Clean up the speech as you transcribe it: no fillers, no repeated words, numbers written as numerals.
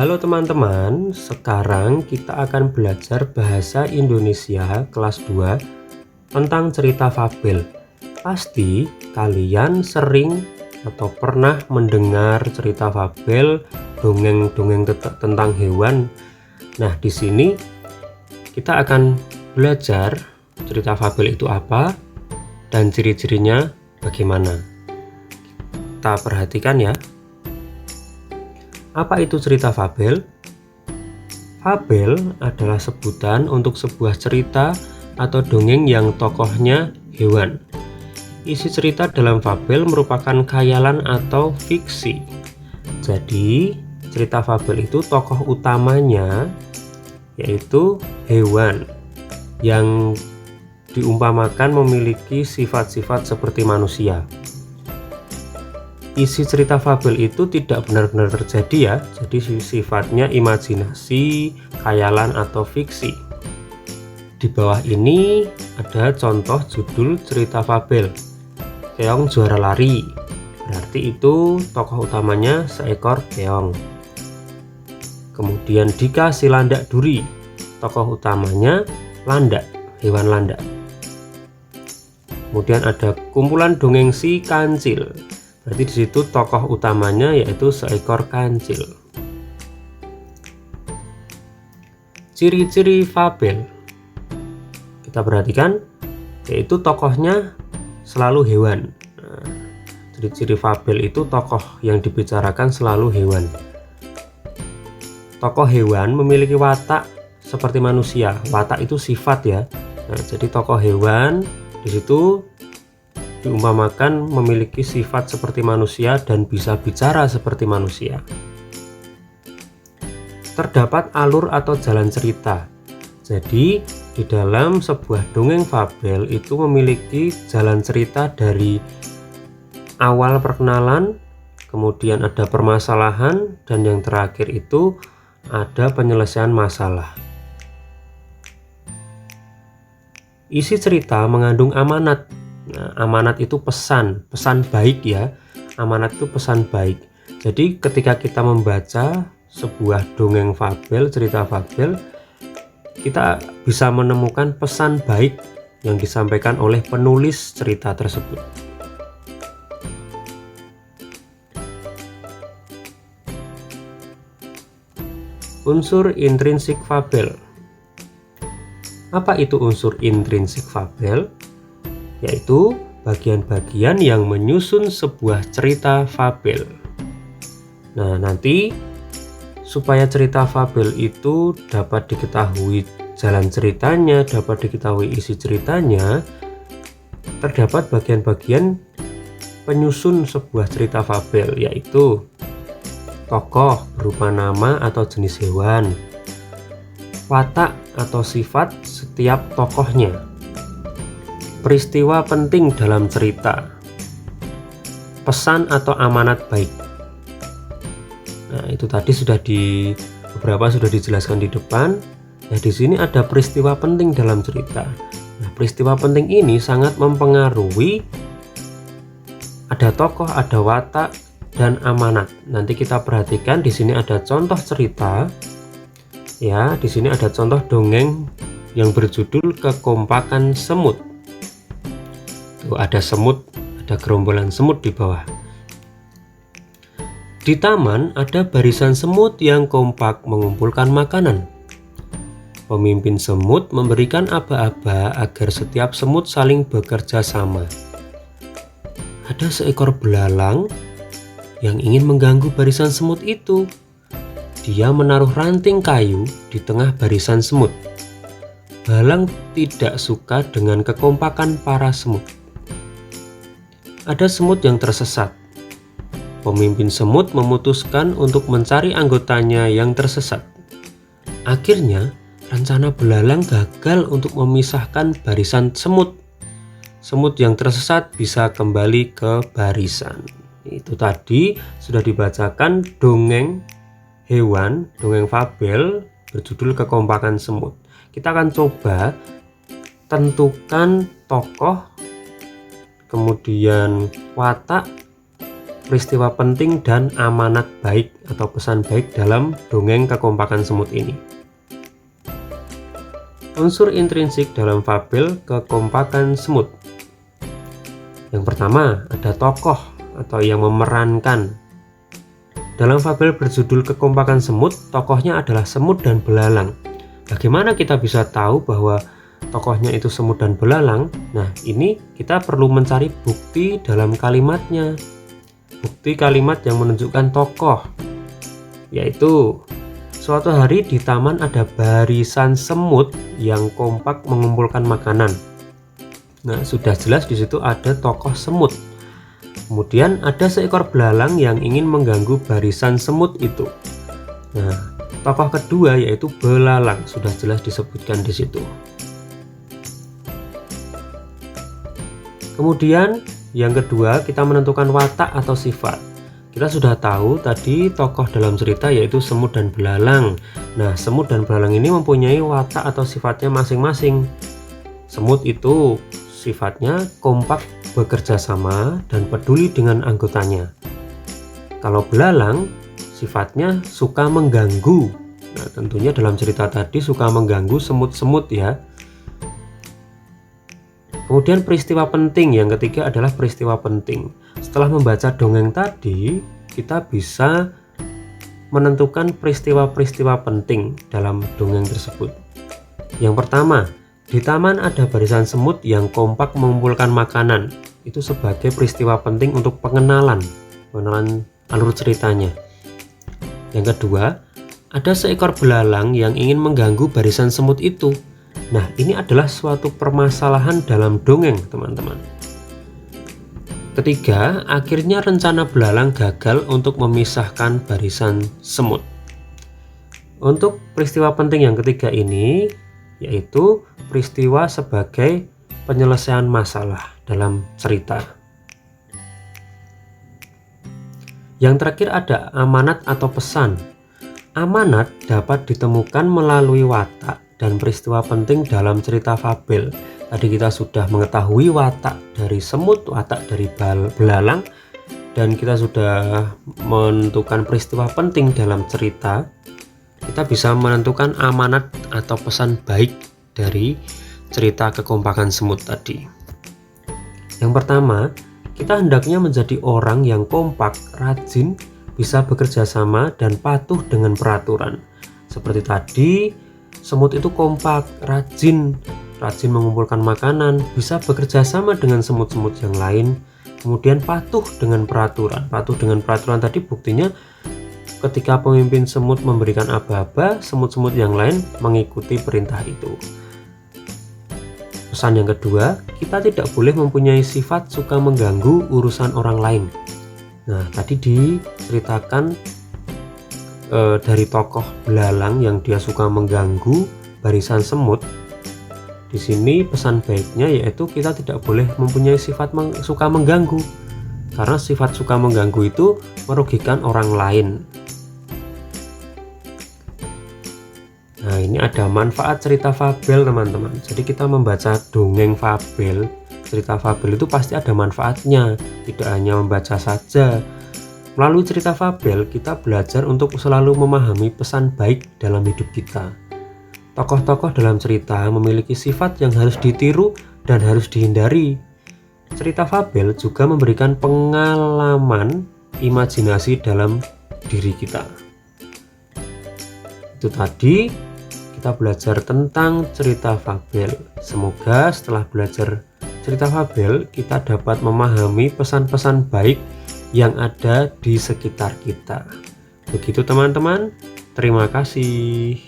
Halo teman-teman, sekarang kita akan belajar bahasa Indonesia kelas 2 tentang cerita fabel. Pasti kalian sering atau pernah mendengar cerita fabel, dongeng-dongeng tentang hewan. Nah, di sini kita akan belajar cerita fabel itu apa dan ciri-cirinya bagaimana. Kita perhatikan ya. Apa itu cerita fabel? Fabel adalah sebutan untuk sebuah cerita atau dongeng yang tokohnya hewan. Isi cerita dalam fabel merupakan khayalan atau fiksi. Jadi, cerita fabel itu tokoh utamanya yaitu hewan yang diumpamakan memiliki sifat-sifat seperti manusia. Isi cerita fabel itu tidak benar-benar terjadi ya, jadi sifatnya imajinasi, khayalan atau fiksi. Di bawah ini ada contoh judul cerita fabel. Keong juara lari, berarti itu tokoh utamanya seekor keong. Kemudian Dika si landak duri, tokoh utamanya landak, hewan landak. Kemudian ada kumpulan dongeng si kancil. Berarti di situ tokoh utamanya yaitu seekor kancil. Ciri-ciri fabel kita perhatikan, yaitu tokohnya selalu hewan. Ciri-ciri fabel itu tokoh yang dibicarakan selalu hewan. Tokoh hewan memiliki watak seperti manusia. Watak itu sifat ya. Nah, jadi tokoh hewan di situ diumpamakan memiliki sifat seperti manusia dan bisa bicara seperti manusia. Terdapat alur atau jalan cerita. Jadi di dalam sebuah dongeng fabel itu memiliki jalan cerita dari awal perkenalan, kemudian ada permasalahan, dan yang terakhir itu ada penyelesaian masalah. Isi cerita mengandung amanat. Nah, amanat itu pesan baik ya. Amanat itu pesan baik. Jadi ketika kita membaca sebuah dongeng fabel, cerita fabel, kita bisa menemukan pesan baik yang disampaikan oleh penulis cerita tersebut. Unsur intrinsik fabel. Apa itu unsur intrinsik fabel? Yaitu bagian-bagian yang menyusun sebuah cerita fabel. Nah, nanti supaya cerita fabel itu dapat diketahui jalan ceritanya, dapat diketahui isi ceritanya, terdapat bagian-bagian penyusun sebuah cerita fabel, yaitu tokoh berupa nama atau jenis hewan, watak atau sifat setiap tokohnya, peristiwa penting dalam cerita, pesan atau amanat baik. Nah, itu tadi beberapa sudah dijelaskan di depan. Nah, di sini ada peristiwa penting dalam cerita. Nah, peristiwa penting ini sangat mempengaruhi ada tokoh, ada watak, dan amanat. Nanti kita perhatikan di sini ada contoh cerita. Ya, di sini ada contoh dongeng yang berjudul Kekompakan Semut. Tuh, ada semut, ada gerombolan semut di bawah. Di taman ada barisan semut yang kompak mengumpulkan makanan. Pemimpin semut memberikan aba-aba agar setiap semut saling bekerja sama. Ada seekor belalang yang ingin mengganggu barisan semut itu. Dia menaruh ranting kayu di tengah barisan semut. Belalang tidak suka dengan kekompakan para semut. Ada semut yang tersesat. Pemimpin semut memutuskan untuk mencari anggotanya yang tersesat. Akhirnya, rencana belalang gagal untuk memisahkan barisan semut. Semut yang tersesat bisa kembali ke barisan. Itu tadi sudah dibacakan dongeng hewan, dongeng fabel berjudul Kekompakan Semut. Kita akan coba tentukan tokoh, kemudian watak, peristiwa penting dan amanat baik atau pesan baik dalam dongeng Kekompakan Semut ini. Unsur intrinsik dalam fabel Kekompakan Semut. Yang pertama, ada tokoh atau yang memerankan. Dalam fabel berjudul Kekompakan Semut, tokohnya adalah semut dan belalang. Bagaimana kita bisa tahu bahwa tokohnya itu semut dan belalang? Nah, ini kita perlu mencari bukti dalam kalimatnya. Bukti kalimat yang menunjukkan tokoh, yaitu suatu hari di taman ada barisan semut yang kompak mengumpulkan makanan. Nah, sudah jelas di situ ada tokoh semut. Kemudian ada seekor belalang yang ingin mengganggu barisan semut itu. Nah, tokoh kedua yaitu belalang, sudah jelas disebutkan di situ. Kemudian yang kedua, kita menentukan watak atau sifat. Kita sudah tahu tadi tokoh dalam cerita yaitu semut dan belalang. Nah, semut dan belalang ini mempunyai watak atau sifatnya masing-masing. Semut itu sifatnya kompak, bekerja sama, dan peduli dengan anggotanya. Kalau belalang sifatnya suka mengganggu. Nah, tentunya dalam cerita tadi suka mengganggu semut-semut ya. Kemudian peristiwa penting, yang ketiga adalah peristiwa penting. Setelah membaca dongeng tadi, kita bisa menentukan peristiwa-peristiwa penting dalam dongeng tersebut. Yang pertama, di taman ada barisan semut yang kompak mengumpulkan makanan. Itu sebagai peristiwa penting untuk pengenalan alur ceritanya. Yang kedua, ada seekor belalang yang ingin mengganggu barisan semut itu. Nah, ini adalah suatu permasalahan dalam dongeng, teman-teman. Ketiga, akhirnya rencana belalang gagal untuk memisahkan barisan semut. Untuk peristiwa penting yang ketiga ini, yaitu peristiwa sebagai penyelesaian masalah dalam cerita. Yang terakhir ada amanat atau pesan. Amanat dapat ditemukan melalui watak dan peristiwa penting dalam cerita fabel. Tadi kita sudah mengetahui watak dari semut, watak dari belalang, dan kita sudah menentukan peristiwa penting dalam cerita. Kita bisa menentukan amanat atau pesan baik dari cerita Kekompakan Semut tadi. Yang pertama, kita hendaknya menjadi orang yang kompak, rajin, bisa bekerja sama, dan patuh dengan peraturan. Seperti tadi, semut itu kompak, rajin mengumpulkan makanan, bisa bekerja sama dengan semut-semut yang lain, kemudian patuh dengan peraturan. Patuh dengan peraturan tadi buktinya ketika pemimpin semut memberikan aba-aba, semut-semut yang lain mengikuti perintah itu. Pesan yang kedua, kita tidak boleh mempunyai sifat suka mengganggu urusan orang lain. Nah, tadi diceritakan dari tokoh belalang yang dia suka mengganggu barisan semut. Di sini pesan baiknya yaitu kita tidak boleh mempunyai sifat suka mengganggu, karena sifat suka mengganggu itu merugikan orang lain. Nah, ini ada manfaat cerita fabel, teman-teman. Jadi kita membaca dongeng fabel, cerita fabel itu pasti ada manfaatnya, tidak hanya membaca saja. Melalui cerita fabel, kita belajar untuk selalu memahami pesan baik dalam hidup kita. Tokoh-tokoh dalam cerita memiliki sifat yang harus ditiru dan harus dihindari. Cerita fabel juga memberikan pengalaman imajinasi dalam diri kita. Itu tadi kita belajar tentang cerita fabel. Semoga setelah belajar cerita fabel, kita dapat memahami pesan-pesan baik yang ada di sekitar kita. Begitu teman-teman, terima kasih.